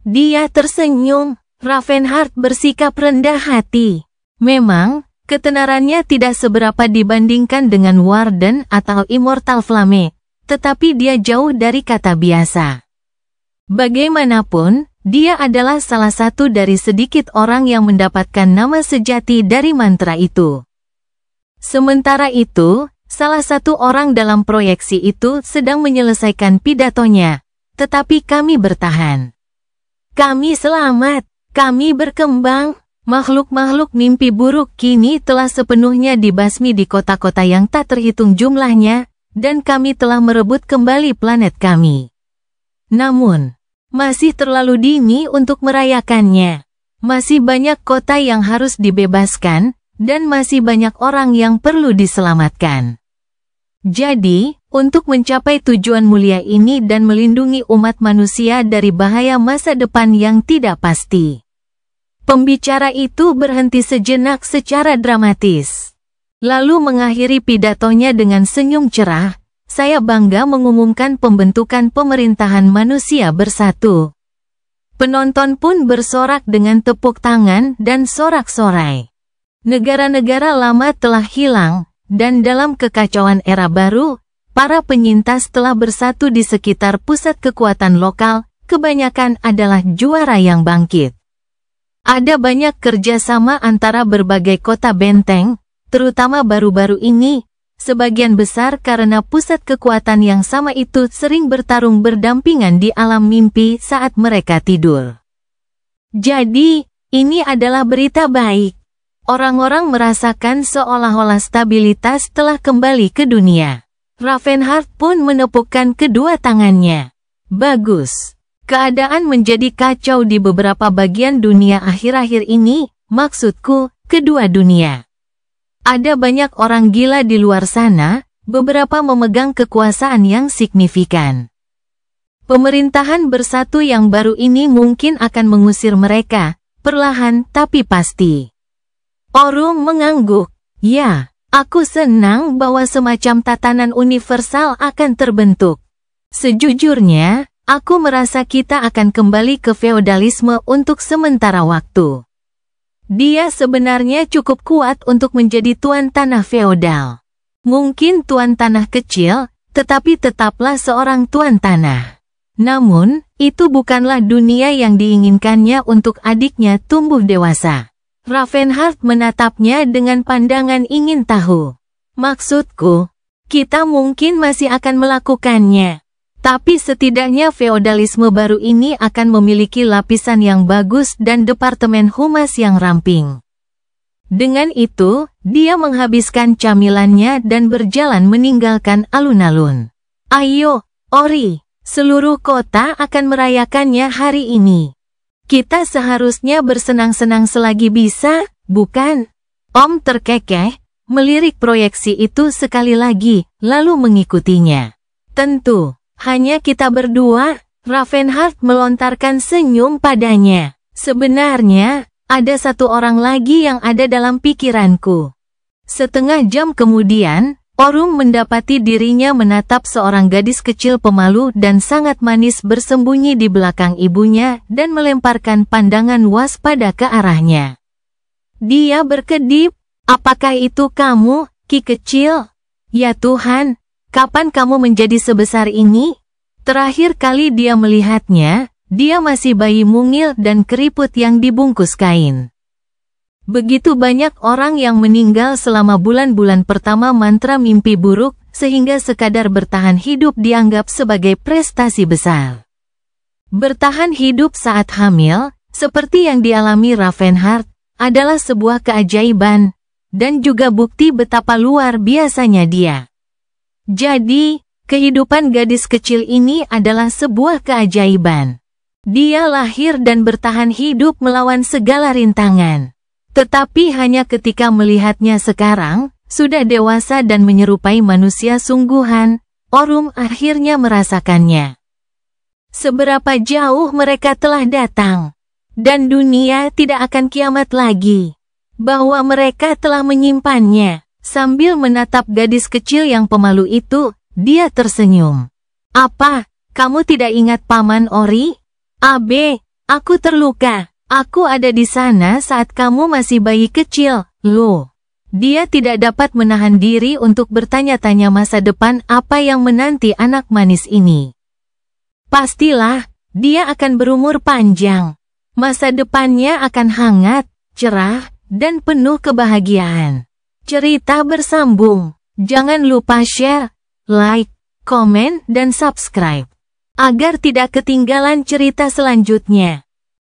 Dia tersenyum. Ravenheart bersikap rendah hati. Memang, ketenarannya tidak seberapa dibandingkan dengan Warden atau Immortal Flame, tetapi dia jauh dari kata biasa. Bagaimanapun, dia adalah salah satu dari sedikit orang yang mendapatkan nama sejati dari mantra itu. Sementara itu, salah satu orang dalam proyeksi itu sedang menyelesaikan pidatonya, tetapi kami bertahan. Kami selamat. Kami berkembang, makhluk-makhluk mimpi buruk kini telah sepenuhnya dibasmi di kota-kota yang tak terhitung jumlahnya, dan kami telah merebut kembali planet kami. Namun, masih terlalu dini untuk merayakannya. Masih banyak kota yang harus dibebaskan, dan masih banyak orang yang perlu diselamatkan. Jadi, untuk mencapai tujuan mulia ini dan melindungi umat manusia dari bahaya masa depan yang tidak pasti, pembicara itu berhenti sejenak secara dramatis. Lalu mengakhiri pidatonya dengan senyum cerah, "Saya bangga mengumumkan pembentukan pemerintahan manusia bersatu." Penonton pun bersorak dengan tepuk tangan dan sorak-sorai. Negara-negara lama telah hilang, dan dalam kekacauan era baru, para penyintas telah bersatu di sekitar pusat kekuatan lokal, kebanyakan adalah juara yang bangkit. Ada banyak kerjasama antara berbagai kota benteng, terutama baru-baru ini, sebagian besar karena pusat kekuatan yang sama itu sering bertarung berdampingan di alam mimpi saat mereka tidur. Jadi, ini adalah berita baik. Orang-orang merasakan seolah-olah stabilitas telah kembali ke dunia. Ravenheart pun menepukkan kedua tangannya. Bagus. Keadaan menjadi kacau di beberapa bagian dunia akhir-akhir ini, maksudku, kedua dunia. Ada banyak orang gila di luar sana, beberapa memegang kekuasaan yang signifikan. Pemerintahan bersatu yang baru ini mungkin akan mengusir mereka, perlahan tapi pasti. Orm mengangguk. Ya, aku senang bahwa semacam tatanan universal akan terbentuk. Sejujurnya, aku merasa kita akan kembali ke feodalisme untuk sementara waktu. Dia sebenarnya cukup kuat untuk menjadi tuan tanah feodal. Mungkin tuan tanah kecil, tetapi tetaplah seorang tuan tanah. Namun, itu bukanlah dunia yang diinginkannya untuk adiknya tumbuh dewasa. Ravenheart menatapnya dengan pandangan ingin tahu. Maksudku, kita mungkin masih akan melakukannya. Tapi setidaknya feodalisme baru ini akan memiliki lapisan yang bagus dan departemen humas yang ramping. Dengan itu, dia menghabiskan camilannya dan berjalan meninggalkan alun-alun. Ayo, Ori, seluruh kota akan merayakannya hari ini. Kita seharusnya bersenang-senang selagi bisa, bukan? Om terkekeh, melirik proyeksi itu sekali lagi, lalu mengikutinya. Tentu, hanya kita berdua. Ravenheart melontarkan senyum padanya. Sebenarnya, ada satu orang lagi yang ada dalam pikiranku. Setengah jam kemudian, Orm mendapati dirinya menatap seorang gadis kecil pemalu dan sangat manis bersembunyi di belakang ibunya dan melemparkan pandangan waspada ke arahnya. Dia berkedip, "Apakah itu kamu, Ki kecil? Ya Tuhan, kapan kamu menjadi sebesar ini?" Terakhir kali dia melihatnya, dia masih bayi mungil dan keriput yang dibungkus kain. Begitu banyak orang yang meninggal selama bulan-bulan pertama mantra mimpi buruk, sehingga sekadar bertahan hidup dianggap sebagai prestasi besar. Bertahan hidup saat hamil, seperti yang dialami Ravenheart, adalah sebuah keajaiban, dan juga bukti betapa luar biasanya dia. Jadi, kehidupan gadis kecil ini adalah sebuah keajaiban. Dia lahir dan bertahan hidup melawan segala rintangan. Tetapi hanya ketika melihatnya sekarang, sudah dewasa dan menyerupai manusia sungguhan, Orm akhirnya merasakannya. Seberapa jauh mereka telah datang, dan dunia tidak akan kiamat lagi. Bahwa mereka telah menyimpannya. Sambil menatap gadis kecil yang pemalu itu, dia tersenyum. "Apa, kamu tidak ingat Paman Ori? Abe, aku terluka. Aku ada di sana saat kamu masih bayi kecil, loh." Dia tidak dapat menahan diri untuk bertanya-tanya masa depan apa yang menanti anak manis ini. Pastilah, dia akan berumur panjang. Masa depannya akan hangat, cerah, dan penuh kebahagiaan. Cerita bersambung. Jangan lupa share, like, komen, dan subscribe, agar tidak ketinggalan cerita selanjutnya.